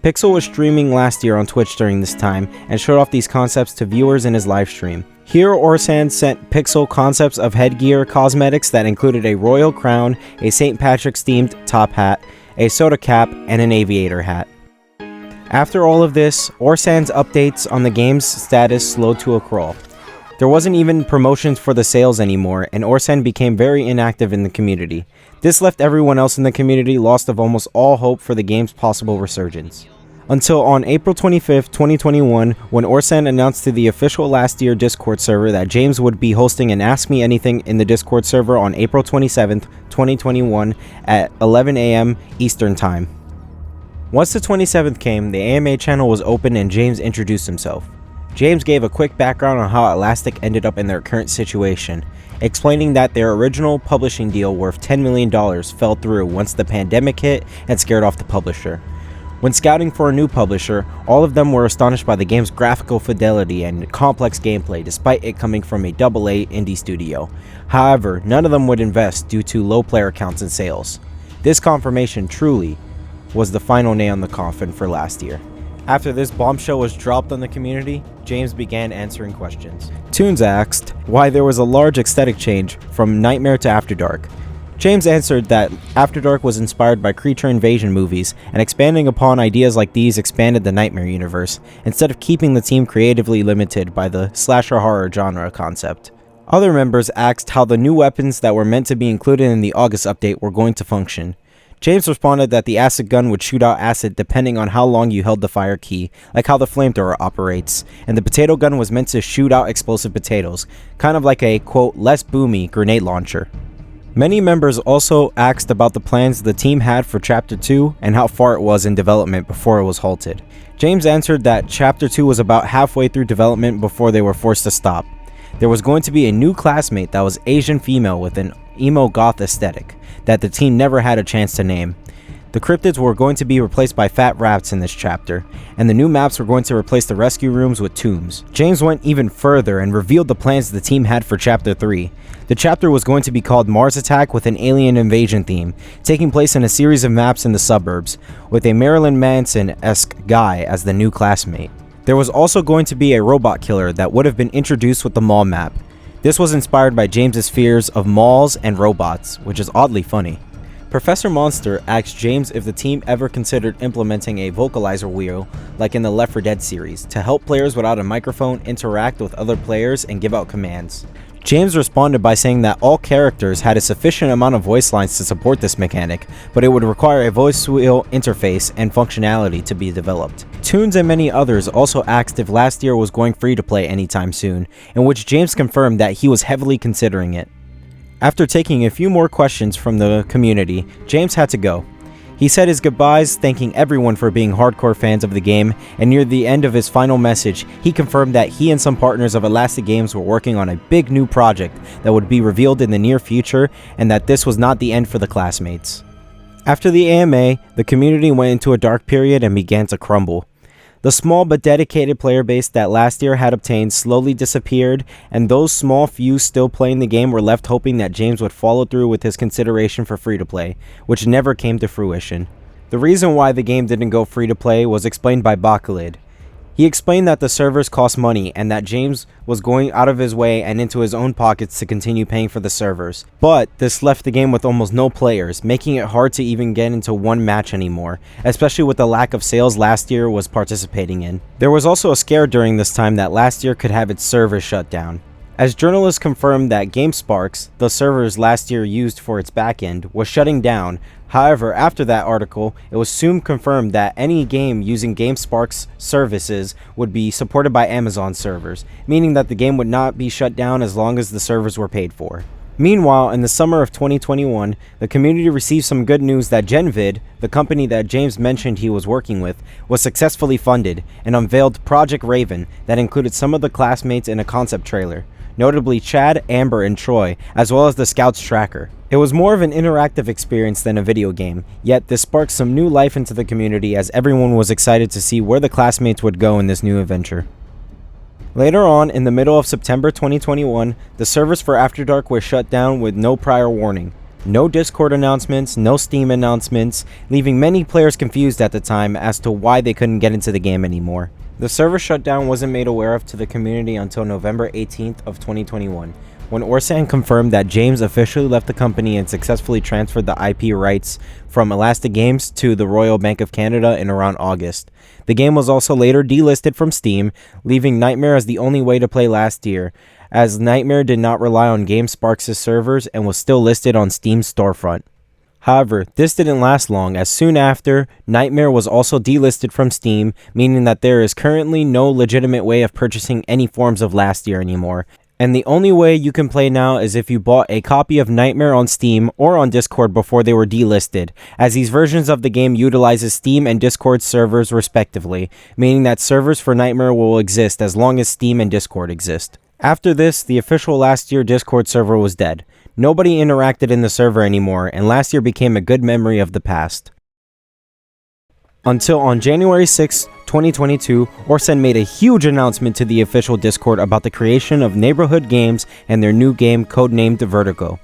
Speaker 7: Pixel was streaming last year on Twitch during this time and showed off these concepts to viewers in his livestream. Here, Orsan sent Pixel concepts of headgear cosmetics that included a royal crown, a St. Patrick's themed top hat, a soda cap, and an aviator hat. After all of this, Orsan's updates on the game's status slowed to a crawl. There wasn't even promotions for the sales anymore, and Orsan became very inactive in the community. This left everyone else in the community lost of almost all hope for the game's possible resurgence. Until on April 25th, 2021, when Orsan announced to the official last year Discord server that James would be hosting an Ask Me Anything in the Discord server on April 27th, 2021 at 11 a.m. Eastern Time. Once the 27th came, the AMA channel was open and James introduced himself. James gave a quick background on how Elastic ended up in their current situation, explaining that their original publishing deal worth $10 million fell through once the pandemic hit and scared off the publisher. When scouting for a new publisher, all of them were astonished by the game's graphical fidelity and complex gameplay despite it coming from a AA indie studio. However, none of them would invest due to low player counts and sales. This confirmation truly was the final nail in the coffin for last year. After this bombshell was dropped on the community, James began answering questions. Toons asked why there was a large aesthetic change from Nightmare to AfterDark. James answered that AfterDark was inspired by creature invasion movies, and expanding upon ideas like these expanded the Nightmare universe, instead of keeping the team creatively limited by the slasher horror genre concept. Other members asked how the new weapons that were meant to be included in the August update were going to function. James responded that the acid gun would shoot out acid depending on how long you held the fire key, like how the flamethrower operates, and the potato gun was meant to shoot out explosive potatoes, kind of like a, quote, less boomy grenade launcher. Many members also asked about the plans the team had for Chapter 2 and how far it was in development before it was halted. James answered that Chapter 2 was about halfway through development before they were forced to stop. There was going to be a new classmate that was Asian female with an emo goth aesthetic that the team never had a chance to name. The cryptids were going to be replaced by fat rats in this chapter, and the new maps were going to replace the rescue rooms with tombs. James went even further and revealed the plans the team had for Chapter 3. The chapter was going to be called Mars Attack with an alien invasion theme, taking place in a series of maps in the suburbs, with a Marilyn Manson-esque guy as the new classmate. There was also going to be a robot killer that would have been introduced with the mall map. This was inspired by James's fears of malls and robots, which is oddly funny. Professor Monster asked James if the team ever considered implementing a vocalizer wheel like in the Left 4 Dead series to help players without a microphone interact with other players and give out commands. James responded by saying that all characters had a sufficient amount of voice lines to support this mechanic, but it would require a voice wheel interface and functionality to be developed. Toons and many others also asked if last year was going free to play anytime soon, in which James confirmed that he was heavily considering it. After taking a few more questions from the community, James had to go. He said his goodbyes, thanking everyone for being hardcore fans of the game, and near the end of his final message, he confirmed that he and some partners of Elastic Games were working on a big new project that would be revealed in the near future, and that this was not the end for the classmates. After the AMA, the community went into a dark period and began to crumble. The small but dedicated player base that last year had obtained slowly disappeared, and those small few still playing the game were left hoping that James would follow through with his consideration for free-to-play, which never came to fruition. The reason why the game didn't go free-to-play was explained by Bakalid. He explained that the servers cost money and that James was going out of his way and into his own pockets to continue paying for the servers. But this left the game with almost no players, making it hard to even get into one match anymore, especially with the lack of sales last year was participating in. There was also a scare during this time that last year could have its servers shut down, as journalists confirmed that GameSparks, the servers last year used for its backend, was shutting down. However, after that article, it was soon confirmed that any game using GameSparks services would be supported by Amazon servers, meaning that the game would not be shut down as long as the servers were paid for. Meanwhile, in the summer of 2021, the community received some good news that GenVid, the company that James mentioned he was working with, was successfully funded and unveiled Project Raven that included some of the classmates in a concept trailer, notably Chad, Amber, and Troy, as well as the Scouts tracker. It was more of an interactive experience than a video game, yet this sparked some new life into the community as everyone was excited to see where the classmates would go in this new adventure. Later on, in the middle of September 2021, the servers for AfterDark were shut down with no prior warning. No Discord announcements, no Steam announcements, leaving many players confused at the time as to why they couldn't get into the game anymore. The server shutdown wasn't made aware of to the community until November 18th of 2021, when Orsan confirmed that James officially left the company and successfully transferred the IP rights from Elastic Games to the Royal Bank of Canada in around August. The game was also later delisted from Steam, leaving Nightmare as the only way to play last year, as Nightmare did not rely on GameSparks' servers and was still listed on Steam's storefront. However, this didn't last long, as soon after, Nightmare was also delisted from Steam, meaning that there is currently no legitimate way of purchasing any forms of Last Year anymore, and the only way you can play now is if you bought a copy of Nightmare on Steam or on Discord before they were delisted, as these versions of the game utilizes Steam and Discord servers respectively, meaning that servers for Nightmare will exist as long as Steam and Discord exist. After this, the official Last Year Discord server was dead. Nobody interacted in the server anymore, and Last Year became a good memory of the past. Until on January 6, 2022, Orsan made a huge announcement to the official Discord about the creation of Neighborhood Games and their new game codenamed Vertigo,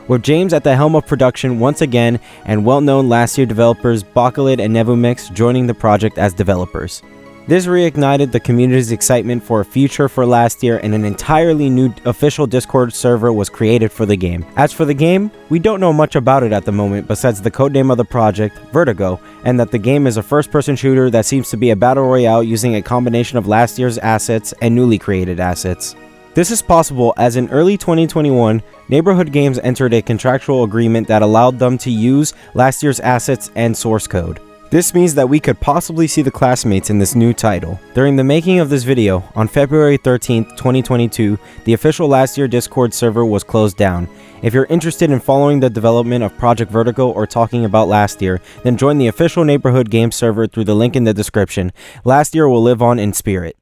Speaker 7: with James at the helm of production once again and well-known Last Year developers Bakelid and Nevum joining the project as developers. This reignited the community's excitement for a future for Last Year, and an entirely new official Discord server was created for the game. As for the game, we don't know much about it at the moment besides the codename of the project, Vertigo, and that the game is a first-person shooter that seems to be a battle royale using a combination of Last Year's assets and newly created assets. This is possible as in early 2021, Neighborhood Games entered a contractual agreement that allowed them to use Last Year's assets and source code. This means that we could possibly see the classmates in this new title. During the making of this video, on February 13th, 2022, the official Last Year Discord server was closed down. If you're interested in following the development of Project Vertigo or talking about Last Year, then join the official Neighborhood Games server through the link in the description. Last Year will live on in spirit.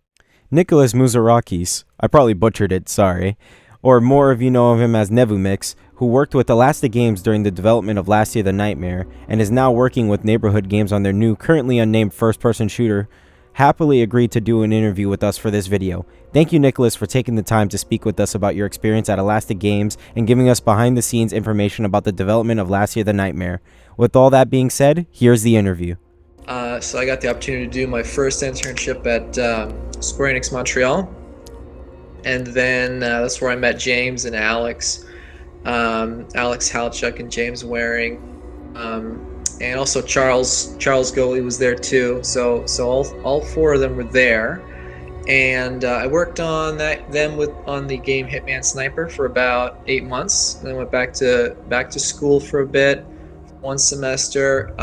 Speaker 7: Nicholas Muzarakis, I probably butchered it, sorry, or more of you know of him as Nevum, who worked with Elastic Games during the development of Last Year the Nightmare, and is now working with Neighborhood Games on their new, currently unnamed first-person shooter, happily agreed to do an interview with us for this video. Thank you, Nicholas, for taking the time to speak with us about your experience at Elastic Games and giving us behind-the-scenes information about the development of Last Year the Nightmare. With all that being said, here's the interview.
Speaker 12: So I got the opportunity to do my first internship at Square Enix Montreal, and then that's where I met James and Alex. Alex Halchuk and James Waring, and also Charles Goley was there too. So all four of them were there, and I worked on on the game Hitman Sniper for about 8 months. Then went back to school for a bit, 1 semester,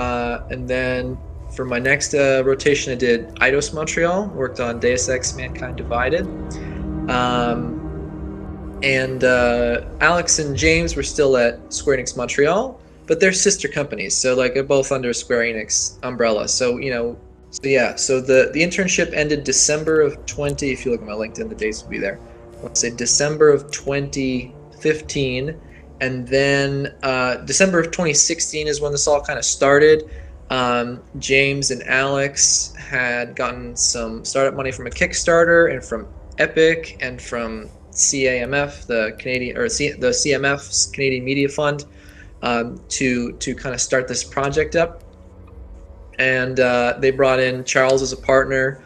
Speaker 12: and then for my next rotation I did Eidos Montreal. Worked on Deus Ex: Mankind Divided. And Alex and James were still at Square Enix Montreal, but they're sister companies, so like they're both under Square Enix umbrella. So the internship ended December of 20. If you look at my LinkedIn, the dates will be there. Let's say December of 2015, and then December of 2016 is when this all kind of started. James and Alex had gotten some startup money from a Kickstarter and from Epic and from CAMF, the CMF's Canadian Media Fund, to kind of start this project up. And they brought in Charles as a partner,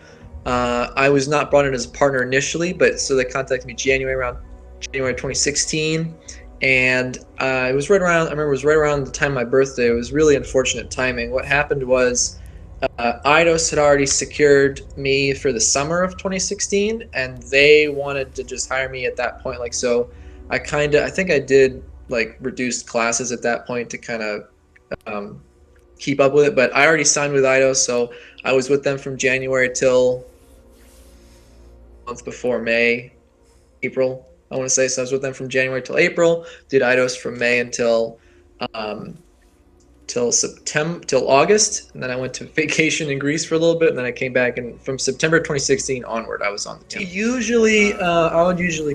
Speaker 12: I was not brought in as a partner initially, but so they contacted me around January 2016, and it was right around. I remember it was right around the time of my birthday. It was really unfortunate timing. What happened was Eidos had already secured me for the summer of 2016, and they wanted to just hire me at that point. Like, so I think I did like reduced classes at that point to kind of keep up with it. But I already signed with Eidos, so I was with them from January till month before April, I want to say. So I was with them from January till April, did Eidos from May until till August, and then I went to vacation in Greece for a little bit, and then I came back, and from September 2016 onward I was on the team. Usually I would usually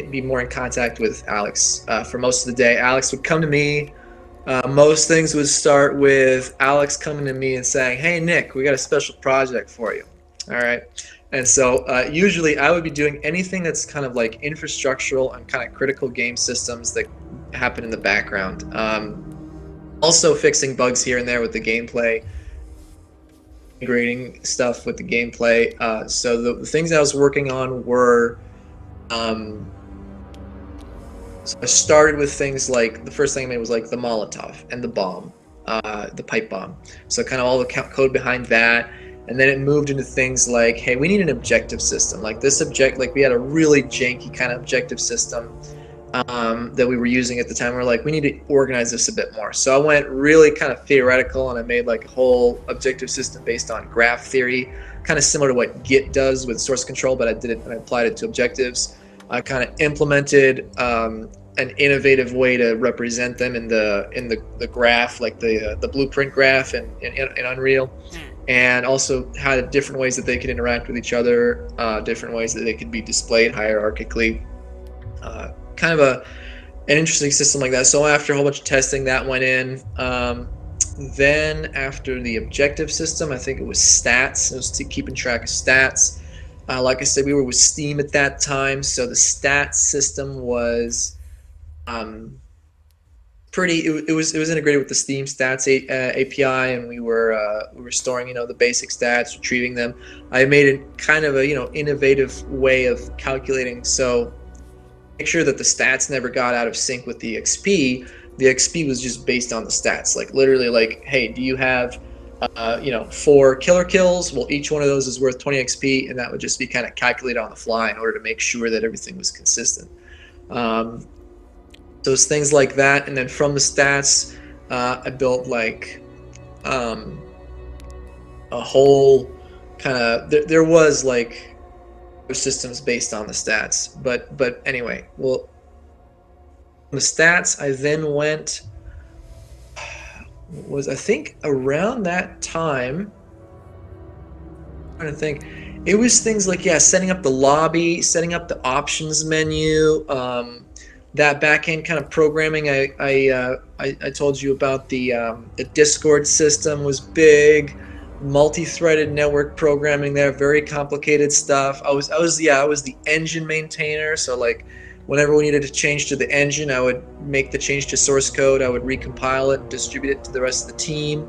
Speaker 12: be more in contact with Alex for most of the day. Alex would come to me. Most things would start with Alex coming to me and saying, "Hey Nick, we got a special project for you." All right. And so usually I would be doing anything that's kind of like infrastructural and kind of critical game systems that happen in the background. Also fixing bugs here and there with the gameplay, integrating stuff with the gameplay. So the things I was working on were, so I started with things like, the first thing I made was like the Molotov and the bomb, the pipe bomb. So kind of all the code behind that. And then it moved into things like, hey, we need an objective system. Like we had a really janky kind of objective system that we were using at the time. We're like, we need to organize this a bit more. So I went really kind of theoretical, and I made like a whole objective system based on graph theory, kind of similar to what Git does with source control, but I did it and I applied it to objectives. I kind of implemented an innovative way to represent them in the graph, like the blueprint graph in Unreal. And also had different ways that they could interact with each other, different ways that they could be displayed hierarchically. Kind of an interesting system like that. So after a whole bunch of testing, that went in. Then after the objective system, I think it was stats. It was keeping track of stats. Like I said, we were with Steam at that time, so the stats system was it was integrated with the Steam Stats API, and we were storing the basic stats, retrieving them. I made it kind of a innovative way of calculating, so make sure that the stats never got out of sync with the XP. The XP was just based on the stats, like literally, like, hey, do you have 4 killer kills? Well, each one of those is worth 20 XP, and that would just be kind of calculated on the fly in order to make sure that everything was consistent. So it's things like that, and then from the stats, I built like a whole kind of. There was like systems based on the stats, but anyway, well, the stats. I then went. I think around that time. I'm trying to think. It was things like setting up the lobby, setting up the options menu. That back-end kind of programming, I told you about the Discord system was big, multi-threaded network programming there, very complicated stuff. I was the engine maintainer, so like whenever we needed to change to the engine, I would make the change to source code, I would recompile it, distribute it to the rest of the team,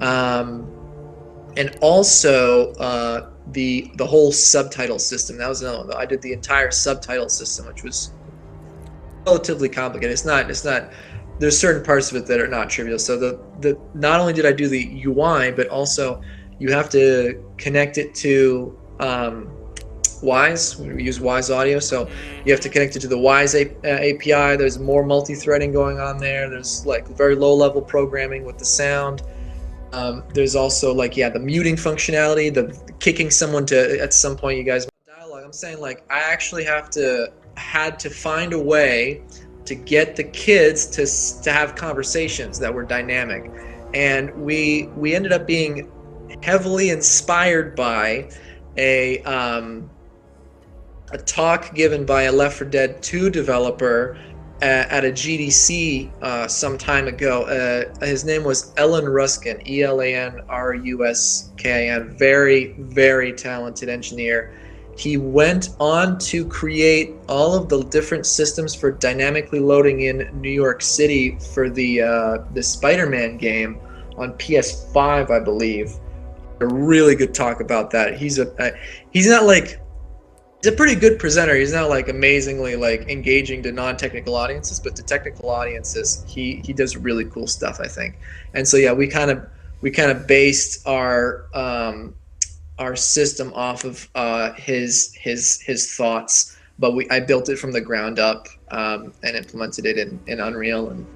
Speaker 12: and also the whole subtitle system. That was another one. I did the entire subtitle system, which was relatively complicated. It's not. There's certain parts of it that are not trivial. So the not only did I do the UI, but also you have to connect it to Wise. We use Wise Audio, so you have to connect it to the Wise API. There's more multi-threading going on there. There's like very low-level programming with the sound. There's also like the muting functionality, the kicking someone to at some point. You guys dialogue. I'm saying like I actually had to find a way to get the kids to have conversations that were dynamic, and we ended up being heavily inspired by a talk given by a Left 4 Dead 2 developer at a GDC some time ago. His name was Elan Ruskin, Elanruskin. Very, very talented engineer. He went on to create all of the different systems for dynamically loading in New York City for the Spider-Man game on PS5, I believe. a really good talk about that. He's not like, he's a pretty good presenter. He's not like amazingly like engaging to non-technical audiences, but to technical audiences, he does really cool stuff, I think. And so yeah, we kind of based our system off of his thoughts, but I built it from the ground up and implemented it in Unreal, and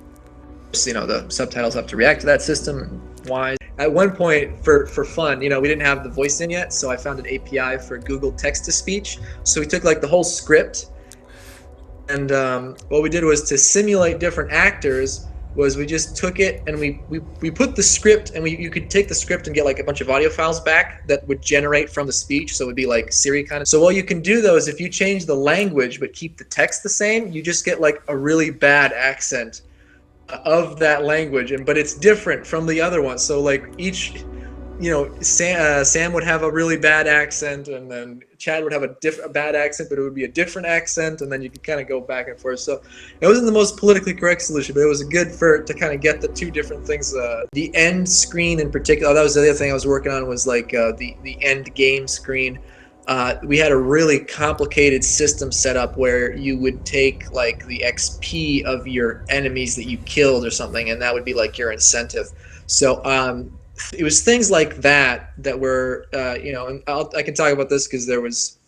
Speaker 12: the subtitles have to react to that system and why. At one point, for fun, we didn't have the voice in yet, so I found an API for Google Text-to-Speech. So we took like the whole script, and what we did was to simulate different actors. Was we just took it and we put the script, and you could take the script and get like a bunch of audio files back that would generate from the speech, so it would be like Siri kind of. So what you can do though is if you change the language but keep the text the same, you just get like a really bad accent of that language, but it's different from the other one. So like each, Sam would have a really bad accent, and then Chad would have a bad accent, but it would be a different accent, and then you could kind of go back and forth. So it wasn't the most politically correct solution, but it was good to kind of get the two different things. The end screen in particular, that was the other thing I was working on, was like the end game screen. We had a really complicated system set up where you would take like the XP of your enemies that you killed or something, and that would be like your incentive. So it was things like that were, and I can talk about this because there was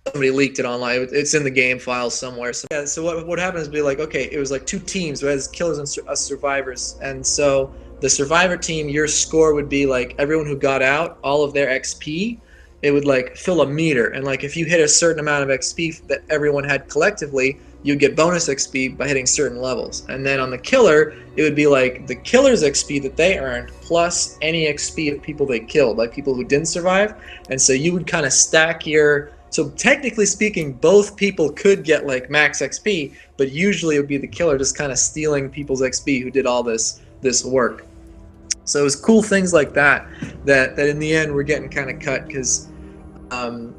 Speaker 12: somebody leaked it online. It's in the game file somewhere. So, yeah, so what happened is be like, okay, it was like two teams. It has killers and us survivors. And so the survivor team, your score would be like everyone who got out, all of their XP. It would like fill a meter. And like if you hit a certain amount of XP that everyone had collectively, you get bonus XP by hitting certain levels. And then on the killer, it would be like the killer's XP that they earned plus any XP of people they killed, like people who didn't survive. And so you would kind of stack so technically speaking, both people could get like max XP, but usually it would be the killer just kind of stealing people's XP who did all this work. So it was cool things like that in the end we're getting kind of cut because to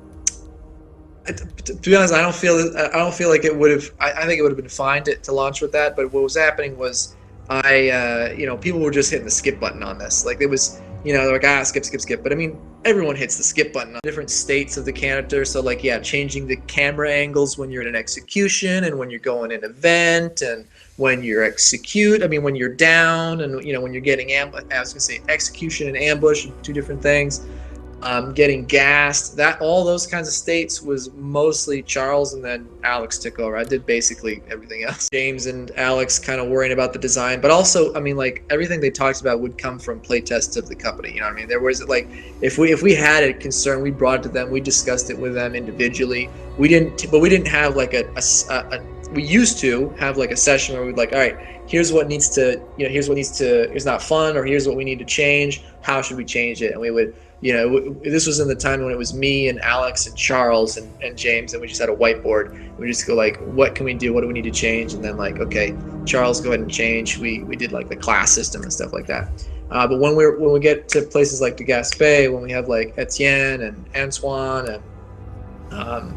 Speaker 12: be honest, I don't feel like it would have. I think it would have been fine to launch with that. But what was happening was, people were just hitting the skip button on this. Like it was, they're like skip. But I mean, everyone hits the skip button on different states of the character. So like, yeah, changing the camera angles when you're in an execution and when you're going in an event and when you're when you're down and when you're getting I was gonna say execution and ambush, two different things. Getting gassed, all those kinds of states was mostly Charles, and then Alex took over. I did basically everything else. James and Alex kind of worrying about the design, but also, I mean, like everything they talked about would come from playtests of the company. You know what I mean? There was like, if we had a concern, we brought it to them. We discussed it with them individually. We didn't have like we used to have like a session where we'd like, all right, here's what needs to, here's not fun, or here's what we need to change. How should we change it? And we would. This was in the time when it was me and Alex and Charles and James, and we just had a whiteboard. We just go like, what can we do? What do we need to change? And then like, okay, Charles, go ahead and change. We did like the class system and stuff like that. But when we get to places like the Gaspé, when we have like Etienne and Antoine, and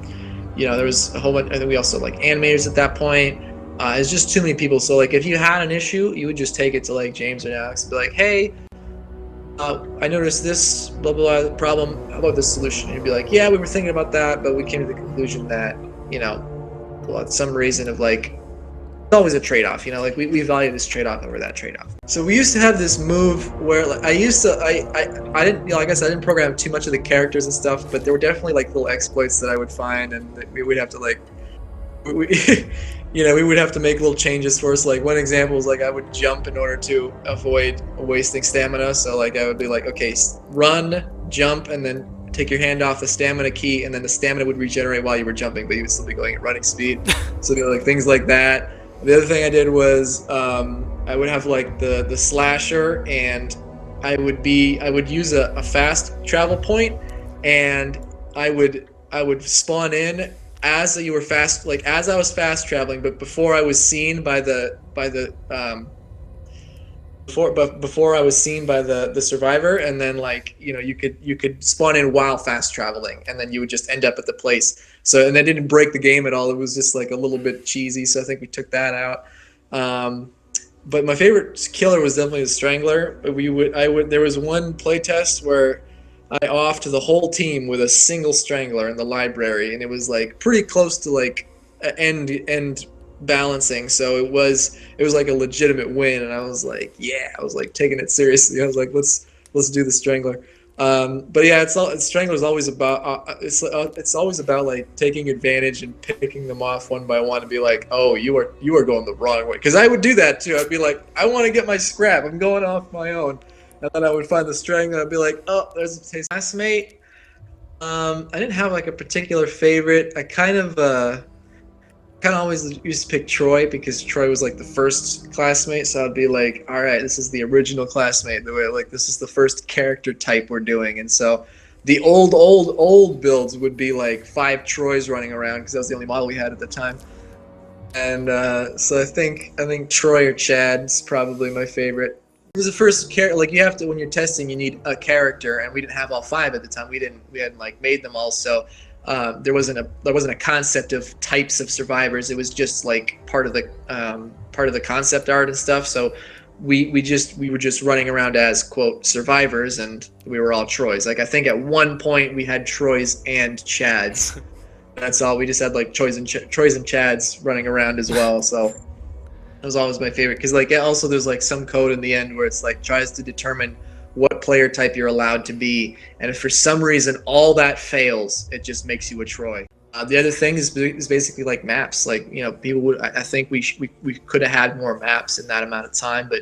Speaker 12: there was a whole bunch. I think we also like animators at that point. It's just too many people. So like, if you had an issue, you would just take it to like James or Alex and be like, hey. I noticed this blah blah problem. How about this solution? And you'd be like, yeah, we were thinking about that, but we came to the conclusion that at some reason of like, it's always a trade-off. Like we value this trade-off over that trade-off. So we used to have this move where like, I didn't like I said, I didn't program too much of the characters and stuff, but there were definitely like little exploits that I would find, and that we would have to like. We would have to make little changes for us. Like one example is like I would jump in order to avoid wasting stamina. So like I would be like, okay, run, jump, and then take your hand off the stamina key, and then the stamina would regenerate while you were jumping, but you would still be going at running speed. So there were like things like that. The other thing I did was I would have like the slasher, and I would use a fast travel point, and I would spawn in as you were fast, like as I was fast traveling, but before I was seen by the survivor, and then like you could spawn in while fast traveling, and then you would just end up at the place. So and that didn't break the game at all. It was just like a little bit cheesy. So I think we took that out. But my favorite killer was definitely the Strangler. There was one playtest where I offed the whole team with a single strangler in the library, and it was like pretty close to like end balancing. So it was like a legitimate win, and I was like, yeah, I was like taking it seriously. I was like, let's do the strangler. But yeah, strangler is always about it's always about like taking advantage and picking them off one by one and be like, oh, you are going the wrong way, because I would do that too. I'd be like, I want to get my scrap, I'm going off my own. And then I would find the strangler. I'd be like, oh, there's a taste. Classmate. I didn't have like a particular favorite. I kind of always used to pick Troy, because Troy was like the first classmate. So I'd be like, all right, this is the original classmate. The way, like, this is the first character type we're doing. And so the old builds would be like 5 Troys running around, because that was the only model we had at the time. And so I think Troy or Chad's probably my favorite. It was the first character. Like, you have to, when you're testing, you need a character, and we didn't have all 5 at the time. We hadn't like made them all, so there wasn't a concept of types of survivors. It was just like part of the concept art and stuff. So we were just running around as, quote, survivors, and we were all Troys. Like, I think at one point we had Troys and Chads. That's all. We just had like Troys and Chads running around as well. So it was always my favorite, because like also there's like some code in the end where it's like tries to determine what player type you're allowed to be, and if for some reason all that fails, it just makes you a Troy. The other thing is basically like maps. Like, you know, people would, I think we could have had more maps in that amount of time, but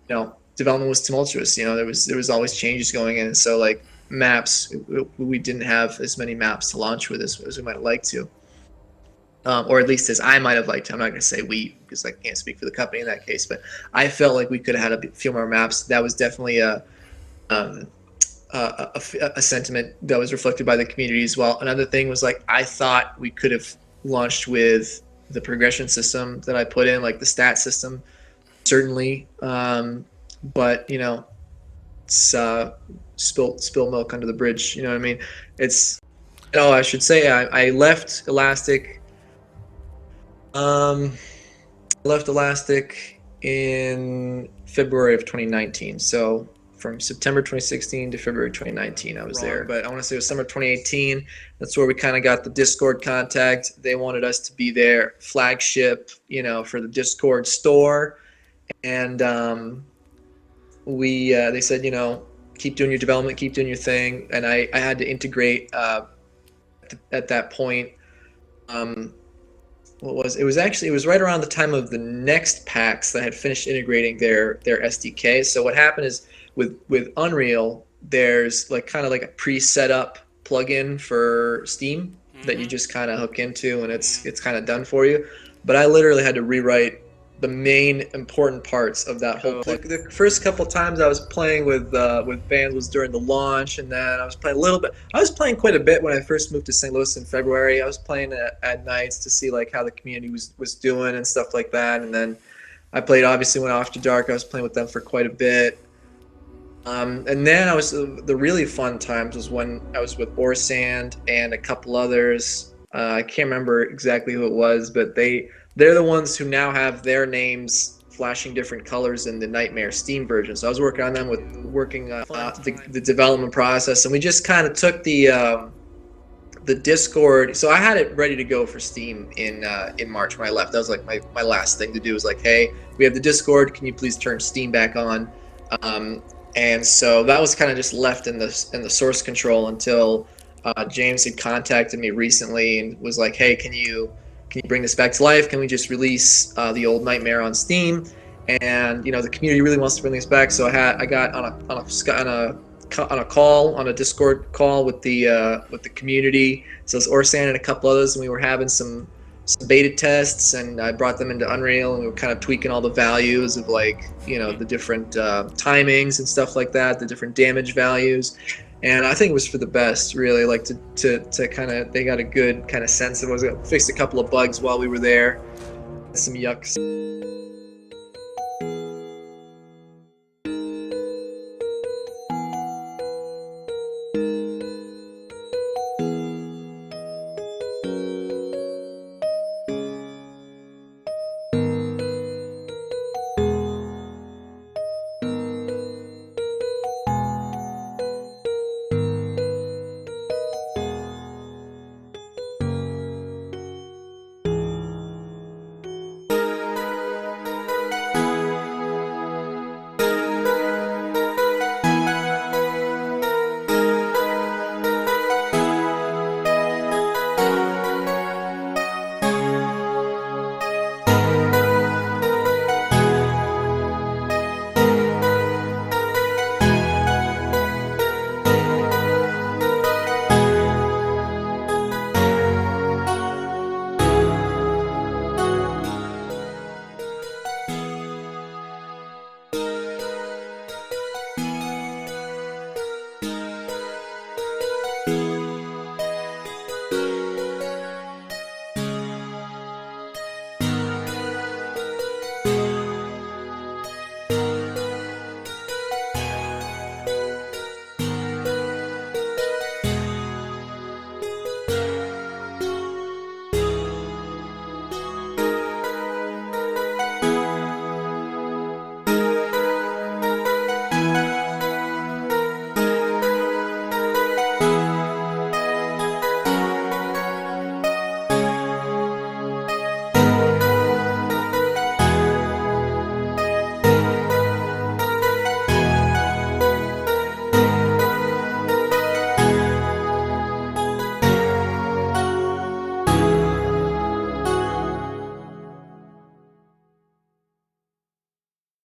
Speaker 12: you know, development was tumultuous. You know, there was always changes going in, and so like maps, we didn't have as many maps to launch with as we might have liked to. Or at least as I might have liked. I'm not going to say we, because I can't speak for the company in that case, but I felt like we could have had a few more maps. That was definitely a sentiment that was reflected by the community as well. Another thing was like, I thought we could have launched with the progression system that I put in, like the stat system, certainly. But you know, it's spill milk under the bridge. You know what I mean? It's, oh, I should say I left Elastic. Left Elastic in February of 2019. So from September 2016 to February 2019, I was there. But I want to say it was summer 2018. That's where we kind of got the Discord contact. They wanted us to be their flagship, you know, for the Discord store. And they said, you know, keep doing your development, keep doing your thing. And I had to integrate at that point. It was right around the time of the next packs that I had finished integrating their SDK. So what happened is with Unreal, there's like kind of like a pre-set up plugin for Steam that you just kind of hook into, and it's kind of done for you. But I literally had to rewrite the main important parts of that whole plugin. The first couple times I was playing with fans was during the launch, and then I was playing a little bit. I was playing quite a bit when I first moved to St. Louis in February. I was playing at nights to see like how the community was doing and stuff like that. And then I played, obviously, when AfterDark. I was playing with them for quite a bit. And then I was the really fun times was when I was with Orsand and a couple others. I can't remember exactly who it was, but they're the ones who now have their names flashing different colors in the Nightmare Steam version. So I was working on them the development process, and we just kind of took the Discord. So I had it ready to go for Steam in March when I left. That was like my last thing to do. Was like, hey, we have the Discord. Can you please turn Steam back on? And so that was kind of just left in the source control until James had contacted me recently and was like, hey, can you bring this back to life? Can we just release the old Nightmare on Steam? And you know, the community really wants to bring this back. So I got on a Discord call with the community. So it's Orsan and a couple others, and we were having some beta tests, and I brought them into Unreal, and we were kind of tweaking all the values of, like, you know, the different timings and stuff like that, the different damage values. And I think it was for the best, really, like to kind of, they got a good kind of sense of it. Fixed a couple of bugs while we were there, some yucks.